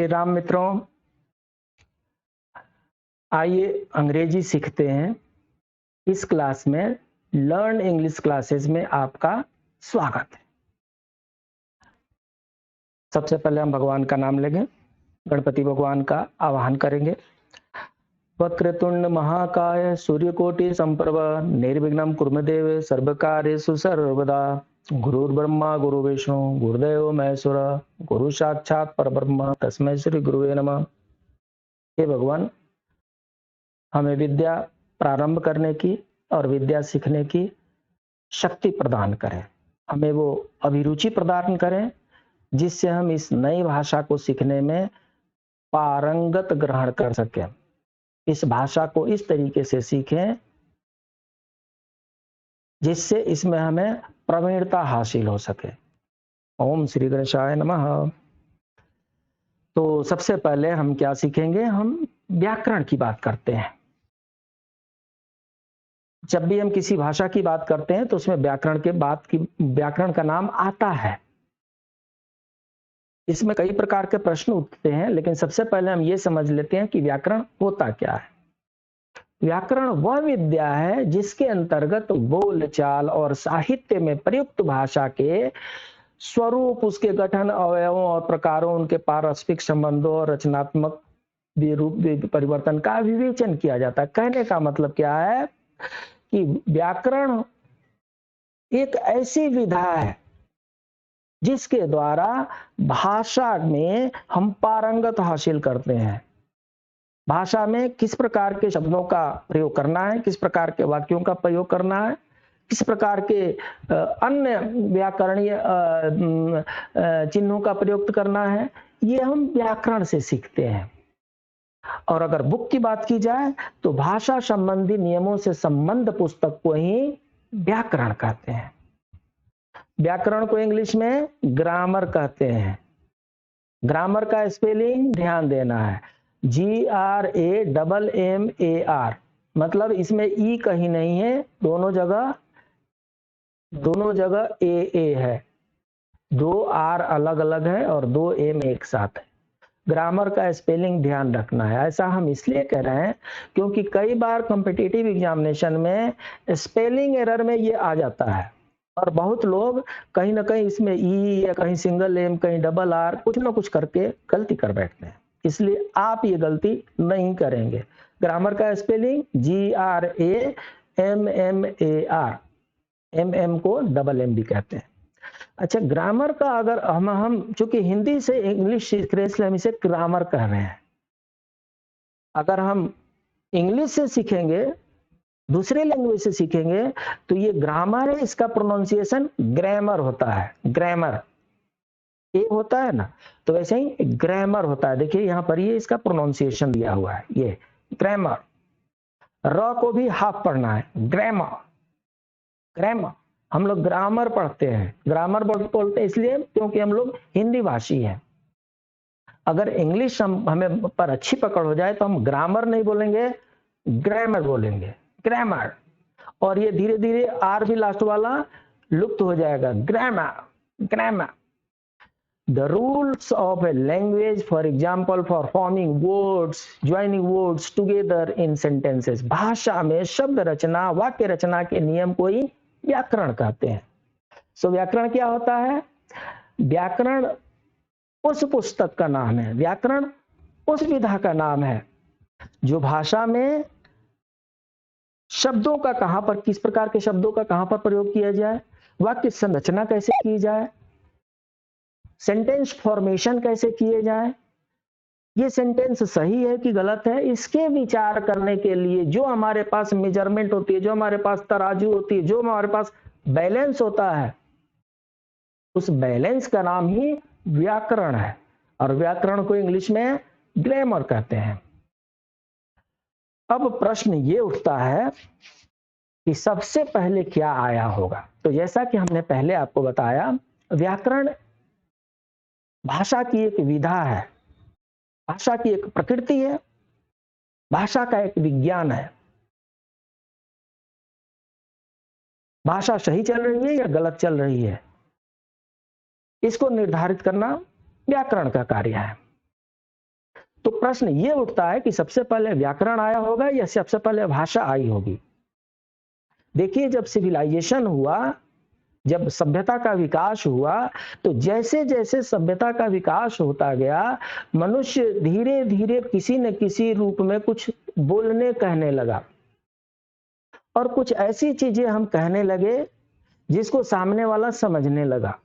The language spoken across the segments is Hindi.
श्री राम मित्रों, आइए अंग्रेजी सीखते हैं। इस क्लास में लर्न इंग्लिश क्लासेस में आपका स्वागत है। सबसे पहले हम भगवान का नाम लेंगे, गणपति भगवान का आवाहन करेंगे। वक्रतुंड महाकाय सूर्यकोटि संप्रभ निर्विघ्नं कुर्मदेव सर्वकार्येषु सर्वदा। गुरुर्ब्रह्मा गुरुर्विष्णु गुरुदेवो महेश्वर गुरु साक्षात् परब्रह्म तस्मै श्री गुरुवे नमः। हे भगवान, हमें विद्या प्रारंभ करने की और विद्या सीखने की शक्ति प्रदान करें। हमें वो अभिरुचि प्रदान करें जिससे हम इस नई भाषा को सीखने में पारंगत ग्रहण कर सकें। इस भाषा को इस तरीके से सीखें जिससे इसमें हमें प्रवीणता हासिल हो सके। ओम श्री गणेशाय नमः। तो सबसे पहले हम क्या सीखेंगे? हम व्याकरण की बात करते हैं। जब भी हम किसी भाषा की बात करते हैं तो उसमें व्याकरण का नाम आता है। इसमें कई प्रकार के प्रश्न उठते हैं, लेकिन सबसे पहले हम ये समझ लेते हैं कि व्याकरण होता क्या है। व्याकरण वह विद्या है जिसके अंतर्गत बोलचाल और साहित्य में प्रयुक्त भाषा के स्वरूप, उसके गठन, अवयवों और प्रकारों, उनके पारस्परिक संबंधों और रचनात्मक रूप परिवर्तन का विवेचन किया जाता है। कहने का मतलब क्या है कि व्याकरण एक ऐसी विधा है जिसके द्वारा भाषा में हम पारंगत हासिल करते हैं। भाषा में किस प्रकार के शब्दों का प्रयोग करना है, किस प्रकार के वाक्यों का प्रयोग करना है, किस प्रकार के अन्य व्याकरणीय चिन्हों का प्रयोग करना है, ये हम व्याकरण से सीखते हैं। और अगर बुक की बात की जाए तो भाषा संबंधी नियमों से संबंध पुस्तक को ही व्याकरण कहते हैं। व्याकरण को इंग्लिश में ग्रामर कहते हैं। ग्रामर का स्पेलिंग ध्यान देना है, GRAMMAR। मतलब इसमें ई कहीं नहीं है, दोनों जगह ए है। 2 R अलग अलग है और 2 M एक साथ है। ग्रामर का स्पेलिंग ध्यान रखना है। ऐसा हम इसलिए कह रहे हैं क्योंकि कई बार कॉम्पिटिटिव एग्जामिनेशन में स्पेलिंग एरर में ये आ जाता है और बहुत लोग कहीं ना कहीं इसमें ई या कहीं सिंगल एम, कहीं डबल आर, कुछ ना कुछ करके गलती कर बैठते हैं। इसलिए आप ये गलती नहीं करेंगे। ग्रामर का स्पेलिंग GRAMMAR, MM को डबल M भी कहते हैं। अच्छा, ग्रामर का अगर हम चूंकि हिंदी से इंग्लिश सीख रहे हैं इसलिए हम इसे ग्रामर कह रहे हैं। अगर हम इंग्लिश से सीखेंगे, दूसरे लैंग्वेज से सीखेंगे तो ये ग्रामर है, इसका प्रोनाउंसिएशन ग्रामर होता है। ग्रामर ये होता है ना, तो वैसे ही ग्रामर होता है। देखिए यहाँ पर ये इसका प्रोनाउंसिएशन दिया हुआ है, ये ग्रामर। र को भी हाफ पढ़ना है, ग्रामर। ग्रामर हम लोग ग्रामर पढ़ते हैं, ग्रामर बोलते हैं इसलिए क्योंकि हम लोग हिंदी भाषी हैं। अगर इंग्लिश हमें पर अच्छी पकड़ हो जाए तो हम ग्रामर नहीं बोलेंगे, ग्रामर बोलेंगे, ग्रामर। और ये धीरे धीरे आर भी लास्ट वाला लुप्त हो जाएगा, grammar, grammar. The rules of a language, for example, for forming words, joining words together in sentences। भाषा में शब्द रचना, वाक्य रचना के नियम को ही व्याकरण कहते हैं। सो व्याकरण क्या होता है? व्याकरण उस पुस्तक का नाम है, व्याकरण उस विधा का नाम है जो भाषा में शब्दों का कहां पर, किस प्रकार के शब्दों का कहां पर प्रयोग किया जाए, वाक्य संरचना कैसे की जाए, सेंटेंस फॉर्मेशन कैसे किए जाए, ये सेंटेंस सही है कि गलत है, इसके विचार करने के लिए जो हमारे पास मेजरमेंट होती है, जो हमारे पास तराजू होती है, जो हमारे पास बैलेंस होता है, उस बैलेंस का नाम ही व्याकरण है। और व्याकरण को इंग्लिश में ग्रामर कहते हैं। अब प्रश्न ये उठता है कि सबसे पहले क्या आया होगा? तो जैसा कि हमने पहले आपको बताया, व्याकरण भाषा की एक विधा है, भाषा की एक प्रकृति है, भाषा का एक विज्ञान है। भाषा सही चल रही है या गलत चल रही है, इसको निर्धारित करना व्याकरण का कार्य है। तो प्रश्न ये उठता है कि सबसे पहले व्याकरण आया होगा या सबसे पहले भाषा आई होगी? देखिए, जब सिविलाइजेशन हुआ, जब सभ्यता का विकास हुआ, तो जैसे जैसे सभ्यता का विकास होता गया, मनुष्य धीरे धीरे किसी न किसी रूप में कुछ बोलने कहने लगा, और कुछ ऐसी चीजें हम कहने लगे जिसको सामने वाला समझने लगा।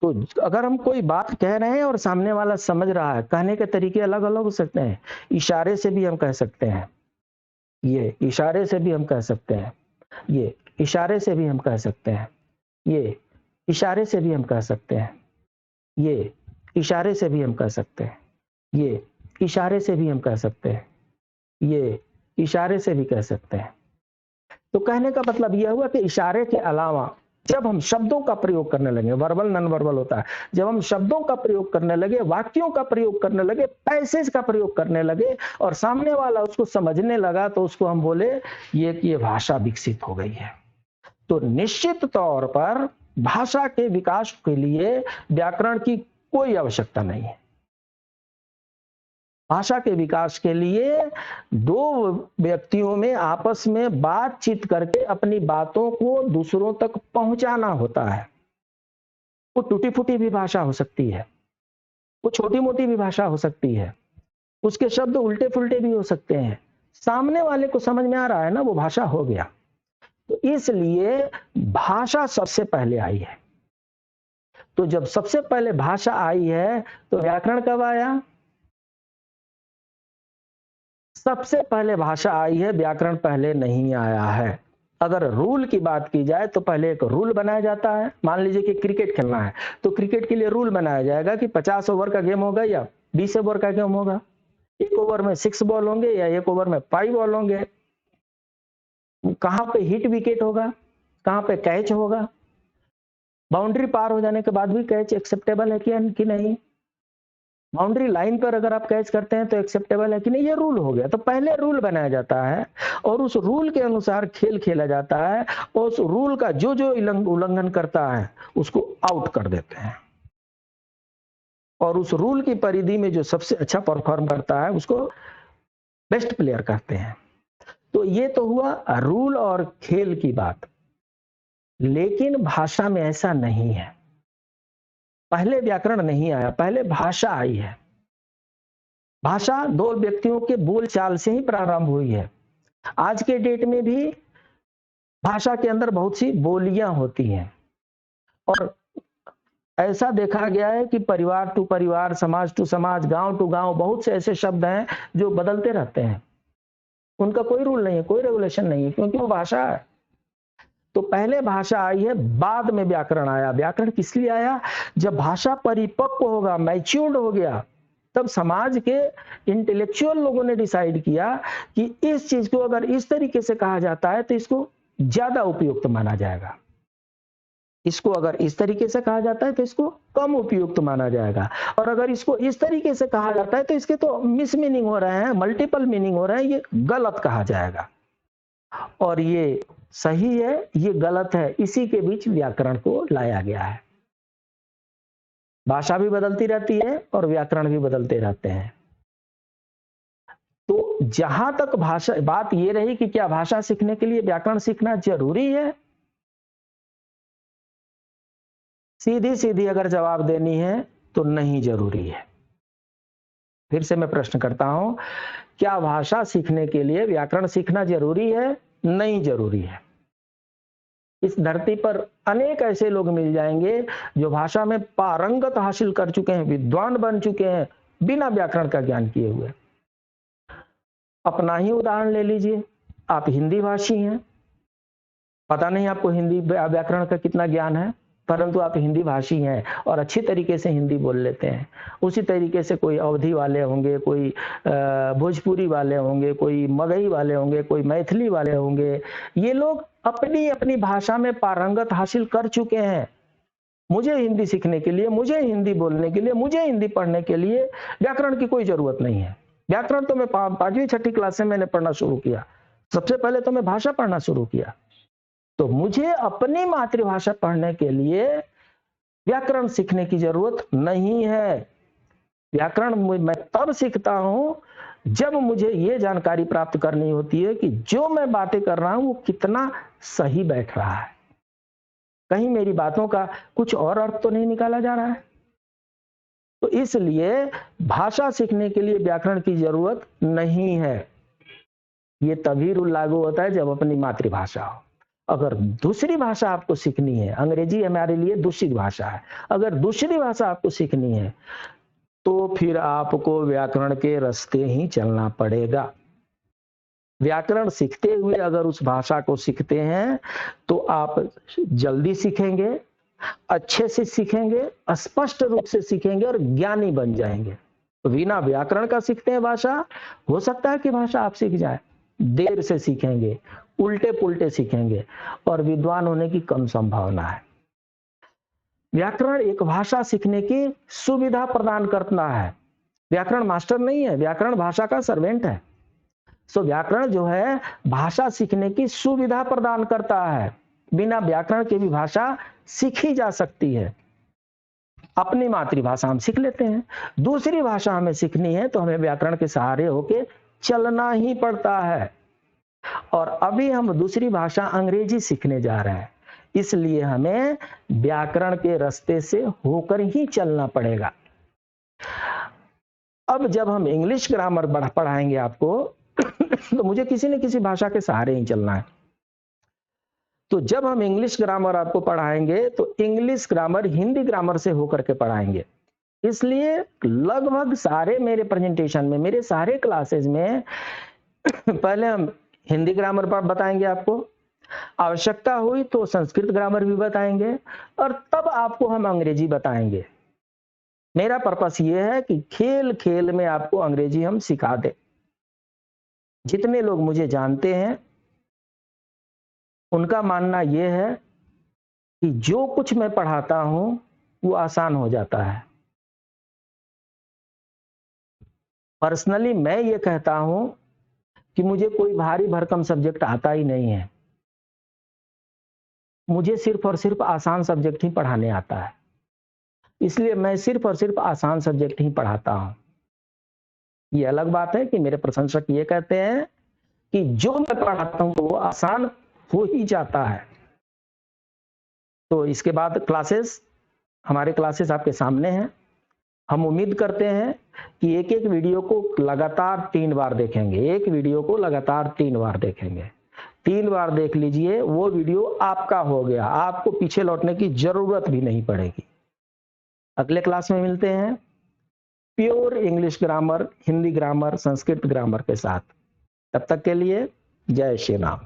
तो अगर हम कोई बात कह रहे हैं और सामने वाला समझ रहा है, कहने के तरीके अलग अलग हो सकते हैं। इशारे से भी हम कह सकते हैं, ये इशारे से भी हम कह सकते हैं, ये इशारे से भी हम कह सकते हैं, ये इशारे से भी हम कह सकते हैं, ये इशारे से भी हम कह सकते हैं, ये इशारे से भी हम कह सकते हैं, ये इशारे से भी कह सकते हैं। तो कहने का मतलब यह हुआ कि इशारे के अलावा जब हम शब्दों का प्रयोग करने लगे, वर्बल नॉन वर्बल होता है, जब हम शब्दों का प्रयोग करने लगे, वाक्यों का प्रयोग करने लगे, पैसेज का प्रयोग करने लगे और सामने वाला उसको समझने लगा, तो उसको हम बोले ये भाषा विकसित हो गई है। तो निश्चित तौर पर भाषा के विकास के लिए व्याकरण की कोई आवश्यकता नहीं है। भाषा के विकास के लिए दो व्यक्तियों में आपस में बातचीत करके अपनी बातों को दूसरों तक पहुंचाना होता है। वो टूटी फूटी भी भाषा हो सकती है, वो छोटी मोटी भी भाषा हो सकती है, उसके शब्द उल्टे फुल्टे भी हो सकते हैं, सामने वाले को समझ में आ रहा है ना, वो भाषा हो गया। तो इसलिए भाषा सबसे पहले आई है। तो जब सबसे पहले भाषा आई है तो व्याकरण कब आया? सबसे पहले भाषा आई है, व्याकरण पहले नहीं आया है। अगर रूल की बात की जाए तो पहले एक रूल बनाया जाता है। मान लीजिए कि क्रिकेट खेलना है, तो क्रिकेट के लिए रूल बनाया जाएगा कि 50 ओवर का गेम होगा या 20 ओवर का गेम होगा, एक ओवर में 6 बॉल होंगे या एक ओवर में 5 बॉल होंगे, कहां पे हिट विकेट होगा, कहां पे कैच होगा, बाउंड्री पार हो जाने के बाद भी कैच एक्सेप्टेबल है कि नहीं, बाउंड्री लाइन पर अगर आप कैच करते हैं तो एक्सेप्टेबल है कि नहीं, ये रूल हो गया। तो पहले रूल बनाया जाता है और उस रूल के अनुसार खेल खेला जाता है, और उस रूल का जो जो उल्लंघन करता है उसको आउट कर देते हैं, और उस रूल की परिधि में जो सबसे अच्छा परफॉर्म करता है उसको बेस्ट प्लेयर कहते हैं। तो ये तो हुआ रूल और खेल की बात। लेकिन भाषा में ऐसा नहीं है। पहले व्याकरण नहीं आया, पहले भाषा आई है। भाषा दो व्यक्तियों के बोलचाल से ही प्रारंभ हुई है। आज के डेट में भी भाषा के अंदर बहुत सी बोलियां होती हैं, और ऐसा देखा गया है कि परिवार टू परिवार, समाज टू समाज, गांव टू गांव बहुत से ऐसे शब्द हैं जो बदलते रहते हैं। उनका कोई रूल नहीं है, कोई रेगुलेशन नहीं है, क्योंकि वो भाषा है। तो पहले भाषा आई है, बाद में व्याकरण आया। व्याकरण किस लिए आया? जब भाषा परिपक्व होगा, मैच्योर्ड हो गया, तब समाज के इंटेलेक्चुअल लोगों ने डिसाइड किया कि इस चीज को अगर इस तरीके से कहा जाता है तो इसको ज्यादा उपयुक्त माना जाएगा, इसको अगर इस तरीके से कहा जाता है तो इसको कम उपयुक्त माना जाएगा, और अगर इसको इस तरीके से कहा जाता है तो इसके तो मिस मीनिंग हो रहे हैं, मल्टीपल मीनिंग हो रहे हैं, ये गलत कहा जाएगा। और ये सही है, ये गलत है, इसी के बीच व्याकरण को लाया गया है। भाषा भी बदलती रहती है और व्याकरण भी बदलते रहते हैं। तो जहां तक भाषा बात ये रही कि क्या भाषा सीखने के लिए व्याकरण सीखना जरूरी है, सीधी सीधी अगर जवाब देनी है तो नहीं जरूरी है। फिर से मैं प्रश्न करता हूं, क्या भाषा सीखने के लिए व्याकरण सीखना जरूरी है? नहीं जरूरी है। इस धरती पर अनेक ऐसे लोग मिल जाएंगे जो भाषा में पारंगत हासिल कर चुके हैं, विद्वान बन चुके हैं, बिना व्याकरण का ज्ञान किए हुए। अपना ही उदाहरण ले लीजिए, आप हिंदी भाषी हैं, पता नहीं आपको हिंदी व्याकरण का कितना ज्ञान है, परंतु आप हिंदी भाषी हैं और अच्छी तरीके से हिंदी बोल लेते हैं। उसी तरीके से कोई अवधी वाले होंगे, कोई भोजपुरी वाले होंगे, कोई मगही वाले होंगे, कोई मैथिली वाले होंगे। ये लोग अपनी अपनी भाषा में पारंगत हासिल कर चुके हैं। मुझे हिंदी सीखने के लिए, मुझे हिंदी बोलने के लिए, मुझे हिंदी पढ़ने के लिए व्याकरण की कोई जरूरत नहीं है। व्याकरण तो मैं 5वीं 6ठी क्लास से मैंने पढ़ना शुरू किया, सबसे पहले तो मैं भाषा पढ़ना शुरू किया। तो मुझे अपनी मातृभाषा पढ़ने के लिए व्याकरण सीखने की जरूरत नहीं है। व्याकरण मैं तब सीखता हूं जब मुझे ये जानकारी प्राप्त करनी होती है कि जो मैं बातें कर रहा हूं वो कितना सही बैठ रहा है, कहीं मेरी बातों का कुछ और अर्थ तो नहीं निकाला जा रहा है। तो इसलिए भाषा सीखने के लिए व्याकरण की जरूरत नहीं है। ये तभी रूल लागू होता है जब अपनी मातृभाषा हो। अगर दूसरी भाषा आपको सीखनी है, अंग्रेजी हमारे लिए दूसरी भाषा है, अगर दूसरी भाषा आपको सीखनी है तो फिर आपको व्याकरण के रास्ते ही चलना पड़ेगा। व्याकरण सीखते हुए अगर उस भाषा को सीखते हैं तो आप जल्दी सीखेंगे, अच्छे से सीखेंगे, स्पष्ट रूप से सीखेंगे और ज्ञानी बन जाएंगे। बिना व्याकरण का सीखते हैं भाषा, हो सकता है कि भाषा आप सीख जाए, देर से सीखेंगे, उल्टे पुल्टे सीखेंगे और विद्वान होने की कम संभावना है। व्याकरण एक भाषा सीखने की सुविधा प्रदान करता है। व्याकरण मास्टर नहीं है, व्याकरण भाषा का सर्वेंट है। सो व्याकरण जो है भाषा सीखने की सुविधा प्रदान करता है। बिना व्याकरण के भी भाषा सीखी जा सकती है। अपनी मातृभाषा हम सीख लेते हैं, दूसरी भाषा हमें सीखनी है तो हमें व्याकरण के सहारे होके चलना ही पड़ता है। और अभी हम दूसरी भाषा अंग्रेजी सीखने जा रहे हैं, इसलिए हमें व्याकरण के रास्ते से होकर ही चलना पड़ेगा। अब जब हम इंग्लिश ग्रामर पढ़ाएंगे आपको तो मुझे किसी न किसी भाषा के सहारे ही चलना है। तो जब हम इंग्लिश ग्रामर आपको पढ़ाएंगे तो इंग्लिश ग्रामर हिंदी ग्रामर से होकर के पढ़ाएंगे। इसलिए लगभग सारे मेरे प्रेजेंटेशन में, मेरे सारे क्लासेस में पहले हम हिंदी ग्रामर पर बताएंगे आपको, आवश्यकता हुई तो संस्कृत ग्रामर भी बताएंगे और तब आपको हम अंग्रेजी बताएंगे। मेरा पर्पस ये है कि खेल खेल में आपको अंग्रेजी हम सिखा दें। जितने लोग मुझे जानते हैं उनका मानना यह है कि जो कुछ मैं पढ़ाता हूं वो आसान हो जाता है। पर्सनली मैं ये कहता हूं कि मुझे कोई भारी भरकम सब्जेक्ट आता ही नहीं है, मुझे सिर्फ और सिर्फ आसान सब्जेक्ट ही पढ़ाने आता है। इसलिए मैं सिर्फ और सिर्फ आसान सब्जेक्ट ही पढ़ाता हूं। ये अलग बात है कि मेरे प्रशंसक ये कहते हैं कि जो मैं पढ़ाता हूं वो आसान हो ही जाता है। तो इसके बाद हमारे क्लासेस आपके सामने हैं। हम उम्मीद करते हैं कि एक एक वीडियो को लगातार 3 बार देखेंगे, एक वीडियो को लगातार 3 बार देखेंगे। 3 बार देख लीजिए, वो वीडियो आपका हो गया, आपको पीछे लौटने की जरूरत भी नहीं पड़ेगी। अगले क्लास में मिलते हैं pure English grammar, Hindi grammar, Sanskrit grammar के साथ। तब तक के लिए जय श्री राम।